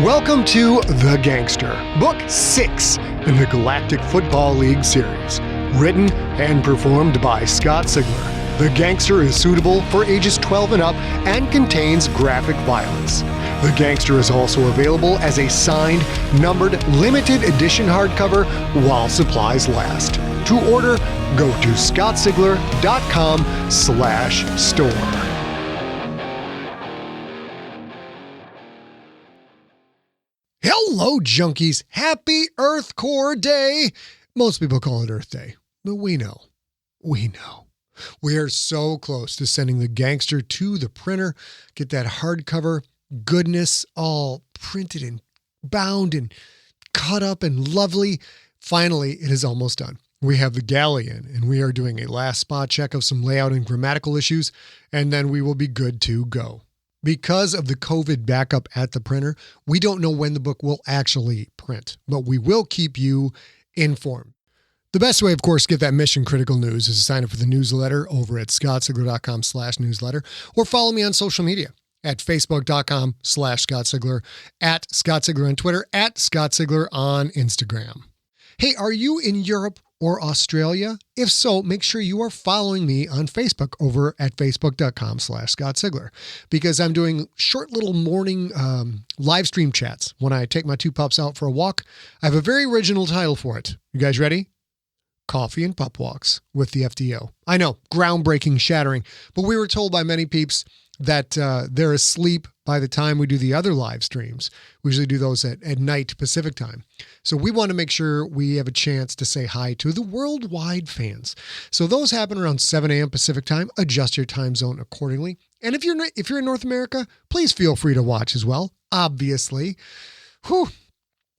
Welcome to The Gangster, Book 6 in the Galactic Football League series. Written and performed by Scott Sigler. The Gangster is suitable for ages 12 and up and contains graphic violence. The Gangster is also available as a signed, numbered, limited edition hardcover while supplies last. To order, go to scottsigler.com/store. Hello, junkies. Happy Earth Core Day. Most people call it Earth Day, but we know. We are so close to sending The Gangster to the printer, get that hardcover goodness all printed and bound and cut up and lovely. Finally, it is almost done. We have the galley in, and we are doing a last spot check of some layout and grammatical issues, and then we will be good to go. Because of the COVID backup at the printer, we don't know when the book will actually print, but we will keep you informed. The best way, of course, to get that mission critical news is to sign up for the newsletter over at scottsigler.com/newsletter, or follow me on social media at facebook.com/ScottSigler, at Scott Sigler on Twitter, at Scott Sigler on Instagram. Hey, are you in Europe or Australia? If so, make sure you are following me on Facebook over at facebook.com/Scott Sigler, because I'm doing short little morning live stream chats when I take my two pups out for a walk. I have a very original title for it. You guys ready? Coffee and Pup Walks with the FDO. I know, groundbreaking, shattering, but we were told by many peeps that they're asleep by the time we do the other live streams. We usually do those at night Pacific time. So we want to make sure we have a chance to say hi to the worldwide fans. So those happen around 7 a.m. Pacific time. Adjust your time zone accordingly. And if you're in North America, please feel free to watch as well, obviously. Whew.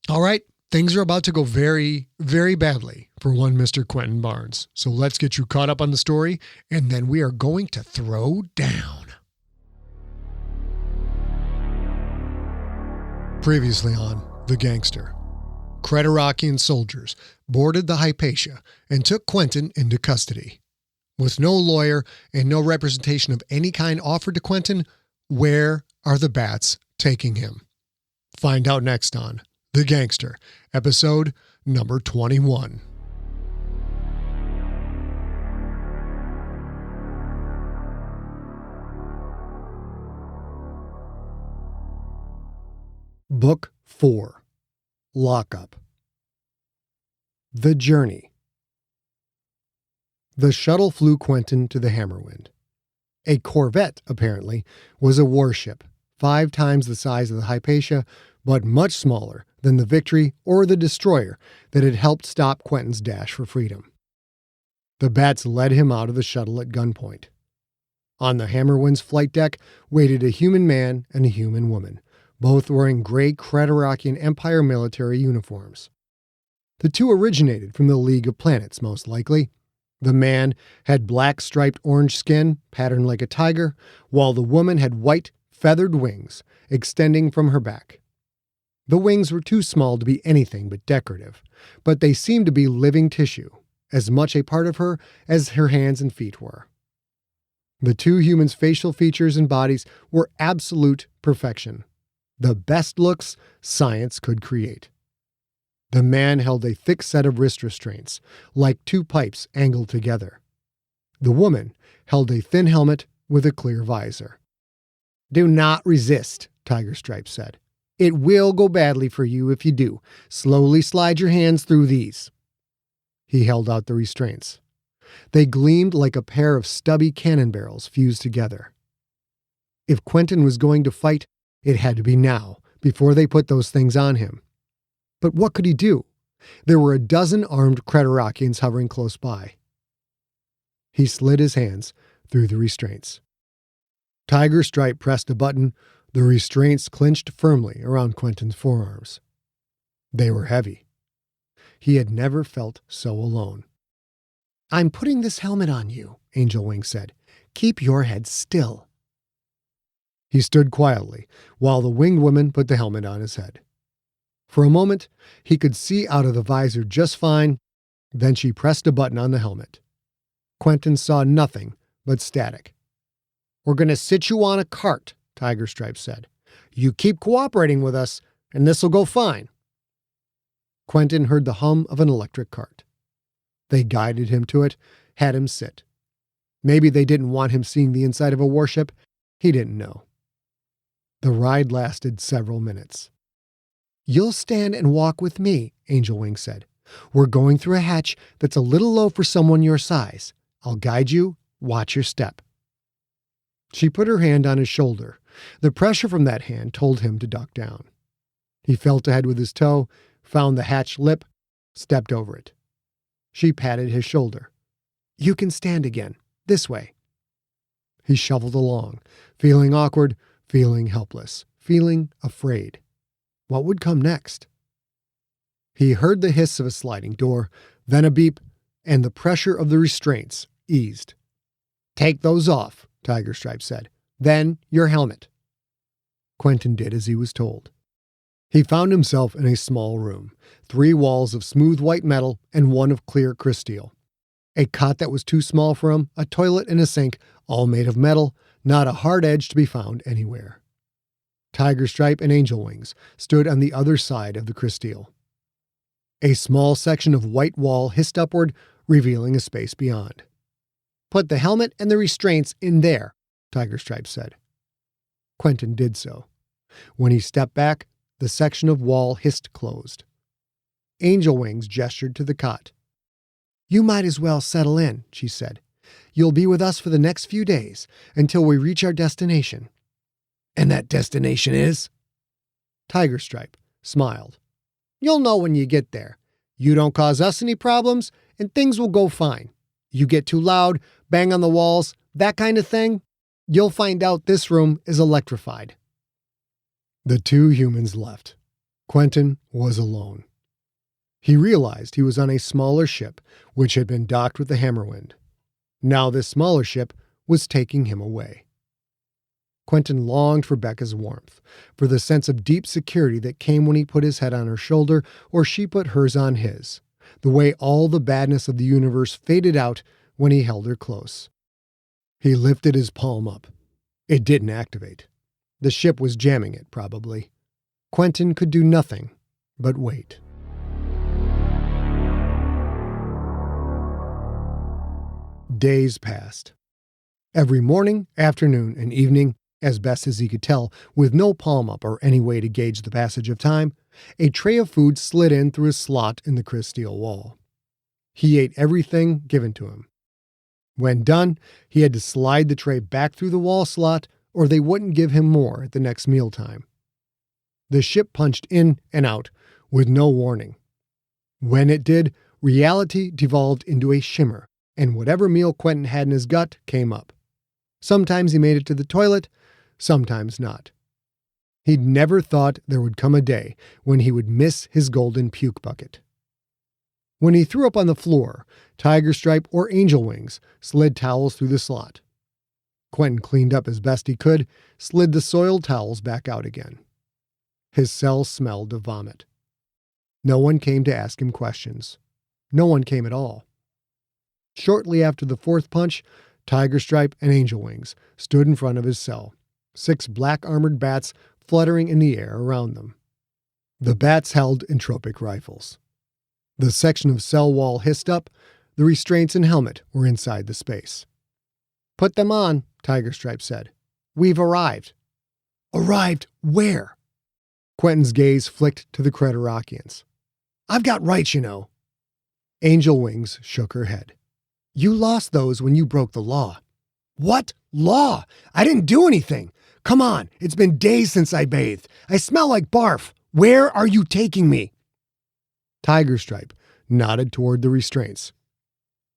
All right. Things are about to go very, very badly for one Mr. Quentin Barnes. So let's get you caught up on the story, and then we are going to throw down. Previously on The Gangster, Creterakian soldiers boarded the Hypatia and took Quentin into custody. With no lawyer and no representation of any kind offered to Quentin, where are the bats taking him? Find out next on The Gangster, episode number 21. Book 4, Lockup. The Journey. The shuttle flew Quentin to the Hammerwind. A corvette, apparently, was a warship, 5 times the size of the Hypatia, but much smaller than the Victory or the destroyer that had helped stop Quentin's dash for freedom. The bats led him out of the shuttle at gunpoint. On the Hammerwind's flight deck waited a human man and a human woman, both wearing gray Creterakian Empire military uniforms. The two originated from the League of Planets, most likely. The man had black striped orange skin, patterned like a tiger, while the woman had white, feathered wings extending from her back. The wings were too small to be anything but decorative, but they seemed to be living tissue, as much a part of her as her hands and feet were. The two humans' facial features and bodies were absolute perfection. The best looks science could create. The man held a thick set of wrist restraints, like 2 pipes angled together. The woman held a thin helmet with a clear visor. "Do not resist," Tiger Stripe said. "It will go badly for you if you do. Slowly slide your hands through these." He held out the restraints. They gleamed like a pair of stubby cannon barrels fused together. If Quentin was going to fight, it had to be now, before they put those things on him. But what could he do? There were a dozen armed Creterakians hovering close by. He slid his hands through the restraints. Tiger Stripe pressed a button. The restraints clinched firmly around Quentin's forearms. They were heavy. He had never felt so alone. "I'm putting this helmet on you," Angel Wing said. "Keep your head still." He stood quietly while the winged woman put the helmet on his head. For a moment, he could see out of the visor just fine. Then she pressed a button on the helmet. Quentin saw nothing but static. "We're going to sit you on a cart," Tiger Stripe said. "You keep cooperating with us, and this'll go fine." Quentin heard the hum of an electric cart. They guided him to it, had him sit. Maybe they didn't want him seeing the inside of a warship. He didn't know. The ride lasted several minutes. "You'll stand and walk with me," Angel Wing said. "We're going through a hatch that's a little low for someone your size. I'll guide you. Watch your step." She put her hand on his shoulder. The pressure from that hand told him to duck down. He felt ahead with his toe, found the hatch lip, stepped over it. She patted his shoulder. "You can stand again. This way." He shuffled along, feeling awkward, feeling helpless, feeling afraid. What would come next? He heard the hiss of a sliding door, then a beep, and the pressure of the restraints eased. "Take those off," Tigerstripe said. "Then your helmet." Quentin did as he was told. He found himself in a small room, 3 walls of smooth white metal and 1 of clear crystal. A cot that was too small for him, a toilet and a sink, all made of metal, not a hard edge to be found anywhere. Tigerstripe and Angel Wings stood on the other side of the crystal. A small section of white wall hissed upward, revealing a space beyond. "Put the helmet and the restraints in there," Tigerstripe said. Quentin did so. When he stepped back, the section of wall hissed closed. Angel Wings gestured to the cot. "You might as well settle in," she said. "You'll be with us for the next few days, until we reach our destination." "And that destination is?" Tigerstripe smiled. "You'll know when you get there. You don't cause us any problems, and things will go fine. You get too loud, bang on the walls, that kind of thing, you'll find out this room is electrified." The 2 humans left. Quentin was alone. He realized he was on a smaller ship, which had been docked with the Hammerwind. Now this smaller ship was taking him away. Quentin longed for Becca's warmth, for the sense of deep security that came when he put his head on her shoulder or she put hers on his, the way all the badness of the universe faded out when he held her close. He lifted his palm up. It didn't activate. The ship was jamming it, probably. Quentin could do nothing but wait. Days passed. Every morning, afternoon, and evening, as best as he could tell, with no palm up or any way to gauge the passage of time, a tray of food slid in through a slot in the crystal wall. He ate everything given to him. When done, he had to slide the tray back through the wall slot, or they wouldn't give him more at the next mealtime. The ship punched in and out with no warning. When it did, reality devolved into a shimmer, and whatever meal Quentin had in his gut came up. Sometimes he made it to the toilet, sometimes not. He'd never thought there would come a day when he would miss his golden puke bucket. When he threw up on the floor, Tigerstripe or Angel Wings slid towels through the slot. Quentin cleaned up as best he could, slid the soiled towels back out again. His cell smelled of vomit. No one came to ask him questions. No one came at all. Shortly after the 4th punch, Tigerstripe and Angel Wings stood in front of his cell, 6 black-armored bats fluttering in the air around them. The bats held entropic rifles. The section of cell wall hissed up. The restraints and helmet were inside the space. "Put them on," Tigerstripe said. "We've arrived." "Arrived where?" Quentin's gaze flicked to the Creterakians. "I've got rights, you know." Angel Wings shook her head. "You lost those when you broke the law." "What law? I didn't do anything. Come on, it's been days since I bathed. I smell like barf. Where are you taking me?" Tigerstripe nodded toward the restraints.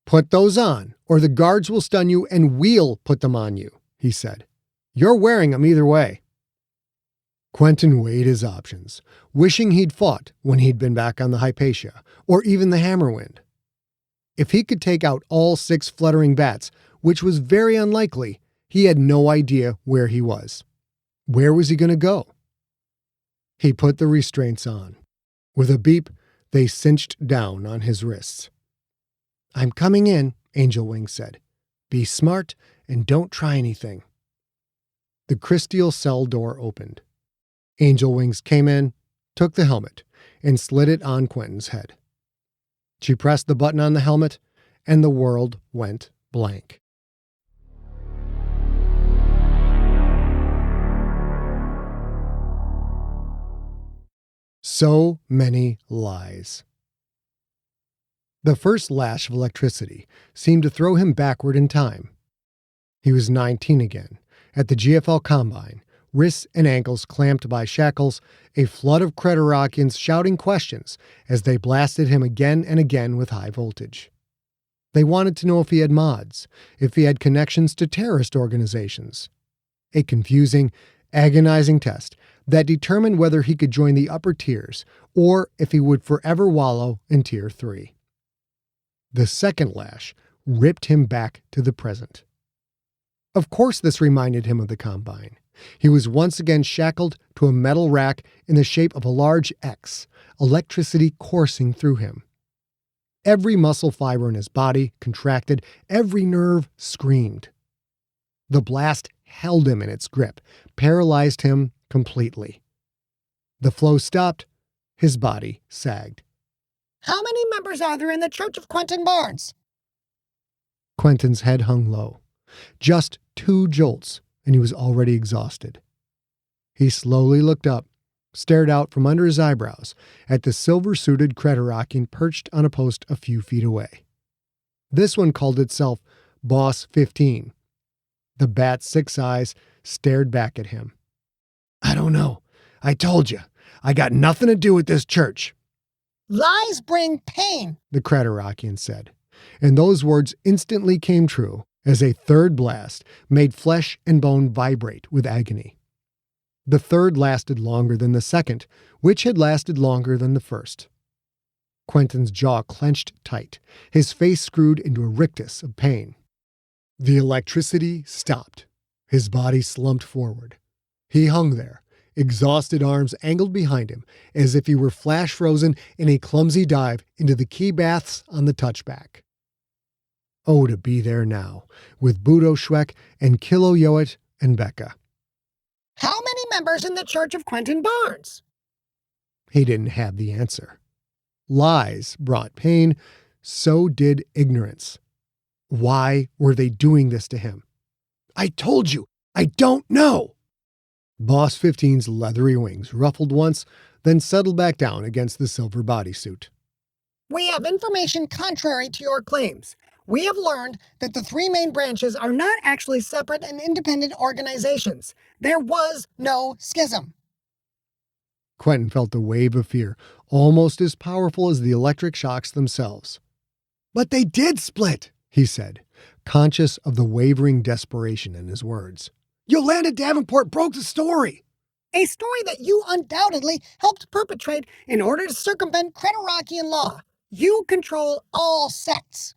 "Put those on, or the guards will stun you and we'll put them on you," he said. "You're wearing them either way." Quentin weighed his options, wishing he'd fought when he'd been back on the Hypatia, or even the Hammerwind. If he could take out all 6 fluttering bats, which was very unlikely, he had no idea where he was. Where was he going to go? He put the restraints on. With a beep, they cinched down on his wrists. "I'm coming in," Angel Wings said. "Be smart and don't try anything." The crystal cell door opened. Angel Wings came in, took the helmet and slid it on Quentin's head. She pressed the button on the helmet, and the world went blank. So many lies. The first lash of electricity seemed to throw him backward in time. He was 19 again, at the GFL Combine, wrists and ankles clamped by shackles, a flood of Creterakians shouting questions as they blasted him again and again with high voltage. They wanted to know if he had mods, if he had connections to terrorist organizations. A confusing, agonizing test that determined whether he could join the upper tiers or if he would forever wallow in Tier 3. The second lash ripped him back to the present. Of course this reminded him of the Combine. He was once again shackled to a metal rack in the shape of a large X, electricity coursing through him. Every muscle fiber in his body contracted, every nerve screamed. The blast held him in its grip, paralyzed him completely. The flow stopped, his body sagged. How many members are there in the Church of Quentin Barnes? Quentin's head hung low. Just 2 jolts, and he was already exhausted. He slowly looked up, stared out from under his eyebrows at the silver-suited Creterakian perched on a post a few feet away. This one called itself Boss 15. The bat's 6 eyes stared back at him. "I don't know. I told you. I got nothing to do with this church." Lies bring pain, the Creterakian said, and those words instantly came true as a third blast made flesh and bone vibrate with agony. The third lasted longer than the second, which had lasted longer than the first. Quentin's jaw clenched tight, his face screwed into a rictus of pain. The electricity stopped. His body slumped forward. He hung there, exhausted arms angled behind him, as if he were flash frozen in a clumsy dive into the key baths on the touchback. Oh, to be there now, with Budo Schweck and Kilo Yoet and Becca. How many members in the Church of Quentin Barnes? He didn't have the answer. Lies brought pain, so did ignorance. Why were they doing this to him? "I told you, I don't know!" Boss 15's leathery wings ruffled once, then settled back down against the silver bodysuit. "We have information contrary to your claims. We have learned that the 3 main branches are not actually separate and independent organizations. There was no schism." Quentin felt a wave of fear, almost as powerful as the electric shocks themselves. "But they did split," he said, conscious of the wavering desperation in his words. "Yolanda Davenport broke the story." "A story that you undoubtedly helped perpetrate in order to circumvent Creterakian law. You control all sects."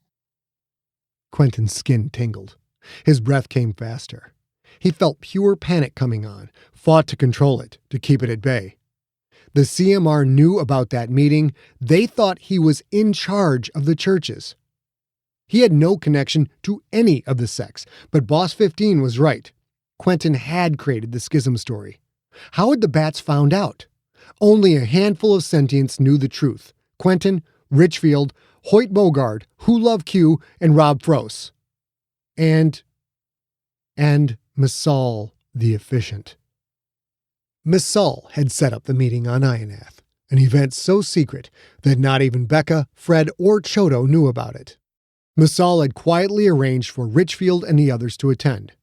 Quentin's skin tingled. His breath came faster. He felt pure panic coming on, fought to control it, to keep it at bay. The CMR knew about that meeting. They thought he was in charge of the churches. He had no connection to any of the sects, but Boss 15 was right. Quentin had created the schism story. How had the bats found out? Only a handful of sentients knew the truth. Quentin, Richfield, Hoyt Bogard, Who Love Q, and Rob Froese. And Masal the Efficient. Masal had set up the meeting on Ionath, an event so secret that not even Becca, Fred, or Chodo knew about it. Masal had quietly arranged for Richfield and the others to attend.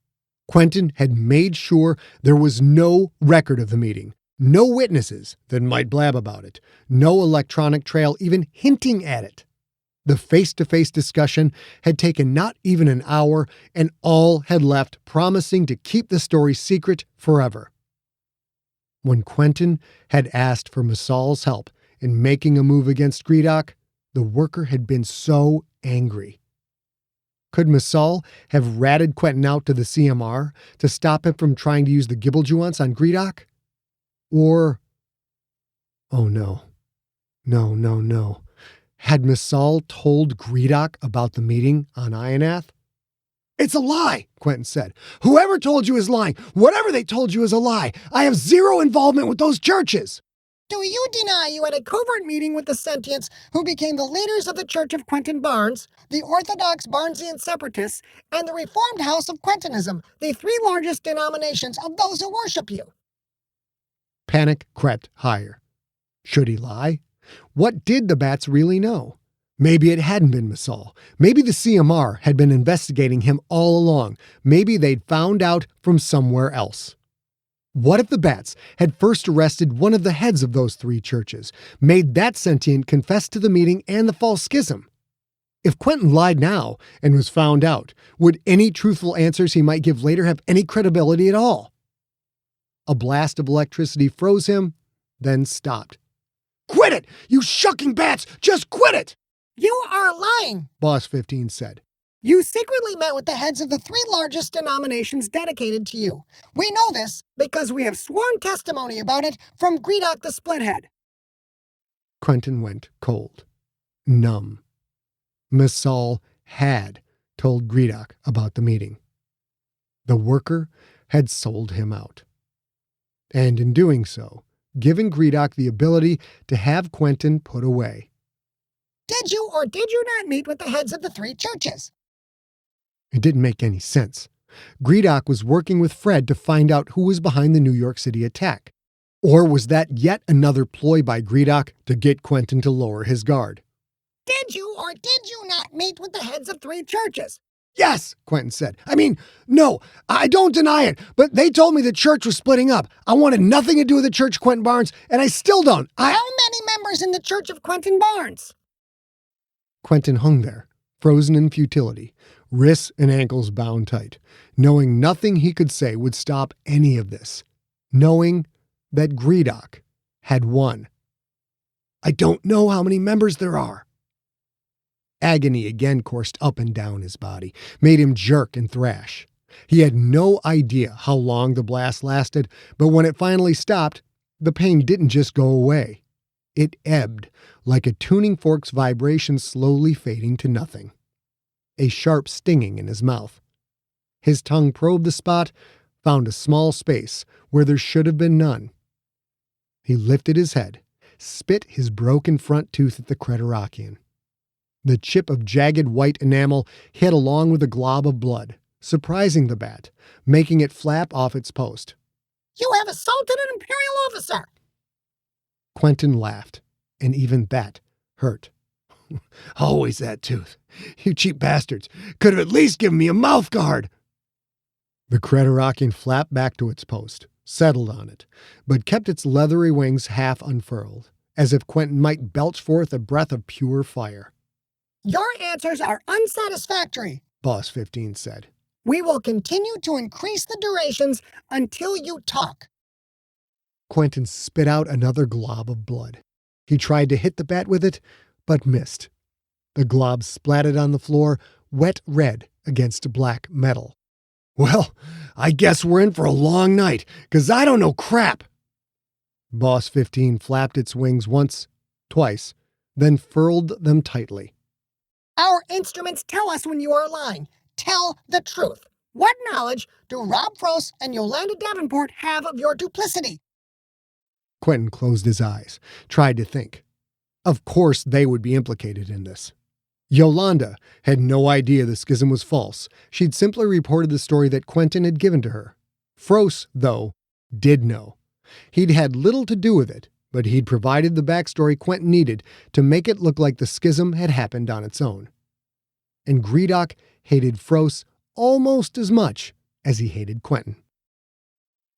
Quentin had made sure there was no record of the meeting, no witnesses that might blab about it, no electronic trail even hinting at it. The face-to-face discussion had taken not even an hour, and all had left promising to keep the story secret forever. When Quentin had asked for Masal's help in making a move against Gredok, the worker had been so angry. Could Masal have ratted Quentin out to the CMR to stop him from trying to use the Gibeljuance on Gredok? Or, oh no, no. Had Masal told Gredok about the meeting on Ionath? "It's a lie," Quentin said. "Whoever told you is lying. Whatever they told you is a lie. I have zero involvement with those churches." Do you deny you had a covert meeting with the sentients who became the leaders of the Church of Quentin Barnes, the Orthodox Barnesian Separatists, and the Reformed House of Quentinism, the three largest denominations of those who worship you? Panic crept higher. Should he lie? What did the bats really know? Maybe it hadn't been Masal. Maybe the CMR had been investigating him all along. Maybe they'd found out from somewhere else. What if the bats had first arrested one of the heads of those three churches, made that sentient confess to the meeting and the false schism? If Quentin lied now and was found out, would any truthful answers he might give later have any credibility at all? A blast of electricity froze him, then stopped. "Quit it! You shucking bats! Just quit it!" You are lying, Boss 15 said. You secretly met with the heads of the three largest denominations dedicated to you. We know this because we have sworn testimony about it from Greedock the Splithead. Quentin went cold, numb. Masal had told Greedock about the meeting. The worker had sold him out. And in doing so, given Greedock the ability to have Quentin put away. Did you or did you not meet with the heads of the three churches? It didn't make any sense. Greedock was working with Fred to find out who was behind the New York City attack. Or was that yet another ploy by Greedock to get Quentin to lower his guard? Did you or did you not meet with the heads of three churches? Yes, Quentin said. No, I don't deny it, but they told me the church was splitting up. I wanted nothing to do with the Church of Quentin Barnes, and I still don't. How many members in the Church of Quentin Barnes? Quentin hung there, frozen in futility, wrists and ankles bound tight, knowing nothing he could say would stop any of this, knowing that Greedock had won. I don't know how many members there are. Agony again coursed up and down his body, made him jerk and thrash. He had no idea how long the blast lasted, but when it finally stopped, the pain didn't just go away. It ebbed, like a tuning fork's vibration slowly fading to nothing. A sharp stinging in his mouth. His tongue probed the spot, found a small space where there should have been none. He lifted his head, spit his broken front tooth at the Creterakian. The chip of jagged white enamel hit along with a glob of blood, surprising the bat, making it flap off its post. You have assaulted an Imperial officer! Quentin laughed, and even that hurt. Always that tooth. You cheap bastards could have at least given me a mouth guard. The Creterakian flapped back to its post, settled on it, but kept its leathery wings half unfurled, as if Quentin might belch forth a breath of pure fire. Your answers are unsatisfactory, Boss 15 said. We will continue to increase the durations until you talk. Quentin spit out another glob of blood. He tried to hit the bat with it, but missed. The glob splattered on the floor, wet red against black metal. Well, I guess we're in for a long night, 'cause I don't know crap. Boss 15 flapped its wings once, twice, then furled them tightly. Our instruments tell us when you are lying. Tell the truth. What knowledge do Rob Frost and Yolanda Davenport have of your duplicity? Quentin closed his eyes, tried to think. Of course they would be implicated in this. Yolanda had no idea the schism was false. She'd simply reported the story that Quentin had given to her. Frost, though, did know. He'd had little to do with it, but he'd provided the backstory Quentin needed to make it look like the schism had happened on its own. And Greedock hated Frost almost as much as he hated Quentin.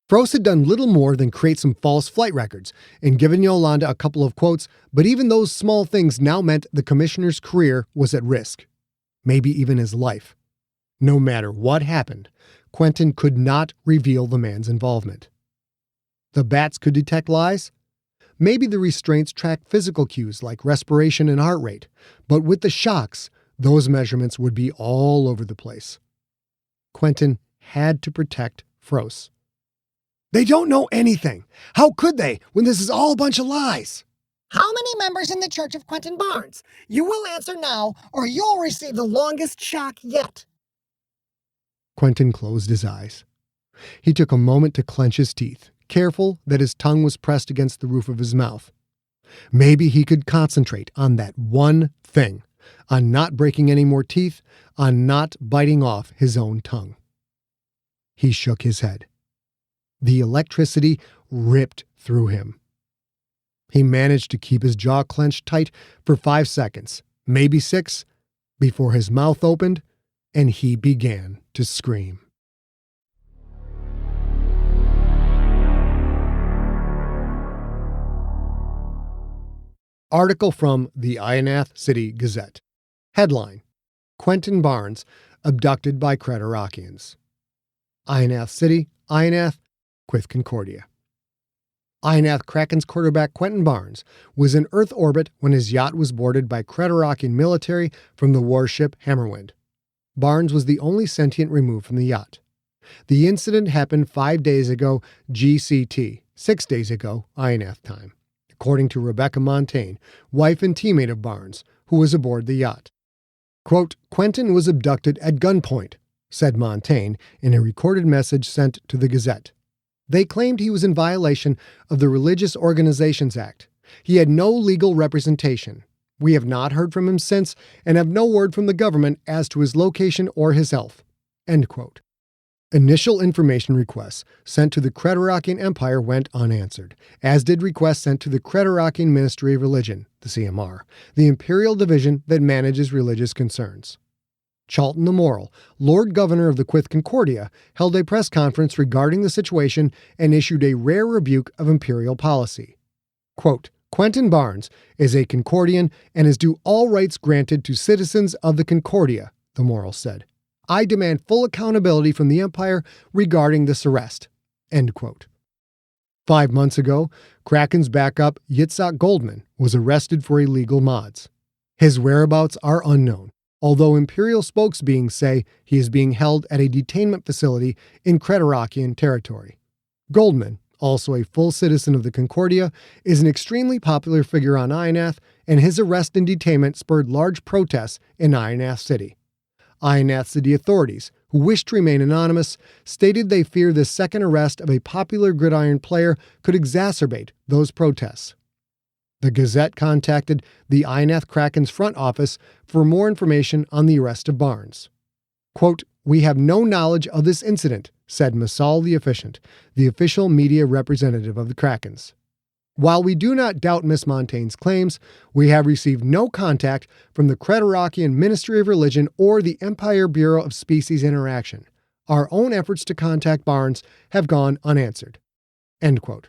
Frost had done little more than create some false flight records and given Yolanda a couple of quotes, but even those small things now meant the commissioner's career was at risk. Maybe even his life. No matter what happened, Quentin could not reveal the man's involvement. The bats could detect lies. Maybe the restraints track physical cues like respiration and heart rate, but with the shocks, those measurements would be all over the place. Quentin had to protect Frost. They don't know anything. How could they when this is all a bunch of lies? How many members in the Church of Quentin Barnes? You will answer now, or you'll receive the longest shock yet. Quentin closed his eyes. He took a moment to clench his teeth, careful that his tongue was pressed against the roof of his mouth. Maybe he could concentrate on that one thing, on not breaking any more teeth, on not biting off his own tongue. He shook his head. The electricity ripped through him. He managed to keep his jaw clenched tight for 5 seconds, maybe 6, before his mouth opened and he began to scream. Article from the Ionath City Gazette. Headline: Quentin Barnes abducted by Creterakians. Ionath City, Ionath, Quith Concordia. Ionath Kraken's quarterback Quentin Barnes was in Earth orbit when his yacht was boarded by Creterakian military from the warship Hammerwind. Barnes was the only sentient removed from the yacht. The incident happened 5 days ago GCT, 6 days ago Ionath time, according to Rebecca Montaigne, wife and teammate of Barnes, who was aboard the yacht. Quote, "Quentin was abducted at gunpoint," said Montaigne in a recorded message sent to the Gazette. They claimed he was in violation of the Religious Organizations Act. He had no legal representation. We have not heard from him since and have no word from the government as to his location or his health. End quote. Initial information requests sent to the Creterakian Empire went unanswered, as did requests sent to the Creterakian Ministry of Religion, the CMR, the imperial division that manages religious concerns. Charlton the Moral, Lord Governor of the Quith Concordia, held a press conference regarding the situation and issued a rare rebuke of imperial policy. Quote, "Quentin Barnes is a Concordian and is due all rights granted to citizens of the Concordia," the Moral said. "I demand full accountability from the Empire regarding this arrest." End quote. 5 months ago, Kraken's backup Yitzhak Goldman was arrested for illegal mods. His whereabouts are unknown, although Imperial spokesbeings say he is being held at a detainment facility in Creterakian territory. Goldman, also a full citizen of the Concordia, is an extremely popular figure on Ionath, and his arrest and detainment spurred large protests in Ionath City. Ionath City authorities, who wish to remain anonymous, stated they fear this second arrest of a popular gridiron player could exacerbate those protests. The Gazette contacted the Ionath Kraken's front office for more information on the arrest of Barnes. Quote, "We have no knowledge of this incident," said Masal the Efficient, the official media representative of the Krakens. "While we do not doubt Miss Montaigne's claims, we have received no contact from the Creterakian Ministry of Religion or the Empire Bureau of Species Interaction. Our own efforts to contact Barnes have gone unanswered." End quote.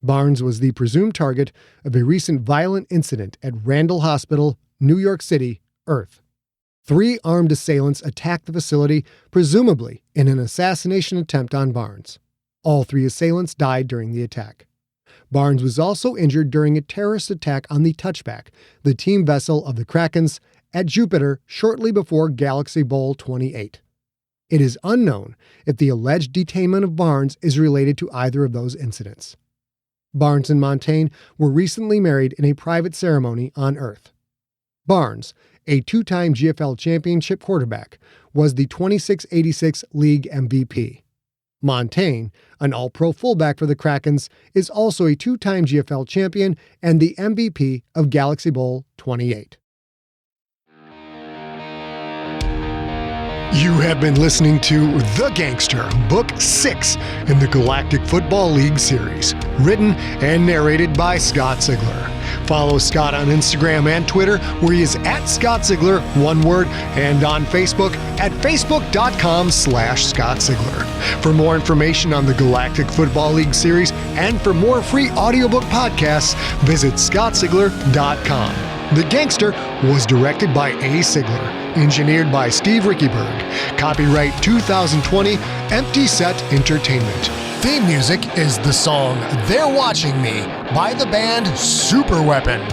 Barnes was the presumed target of a recent violent incident at Randall Hospital, New York City, Earth. 3 armed assailants attacked the facility, presumably in an assassination attempt on Barnes. All 3 assailants died during the attack. Barnes was also injured during a terrorist attack on the Touchback, the team vessel of the Krakens, at Jupiter shortly before Galaxy Bowl 28. It is unknown if the alleged detainment of Barnes is related to either of those incidents. Barnes and Montaigne were recently married in a private ceremony on Earth. Barnes, a 2-time GFL championship quarterback, was the 26-86 league MVP. Montaigne, an all-pro fullback for the Krakens, is also a 2-time GFL champion and the MVP of Galaxy Bowl 28. You have been listening to The Gangster, Book 6 in the Galactic Football League series, written and narrated by Scott Ziegler. Follow Scott on Instagram and Twitter, where he is at Scott Ziegler, one word, and on Facebook at facebook.com/Scott Ziegler. For more information on the Galactic Football League series and for more free audiobook podcasts, visit scottziegler.com. The Gangster was directed by A. Ziegler, engineered by Steve Rickyberg. Copyright 2020, Empty Set Entertainment. Theme music is the song "They're Watching Me" by the band Superweapon.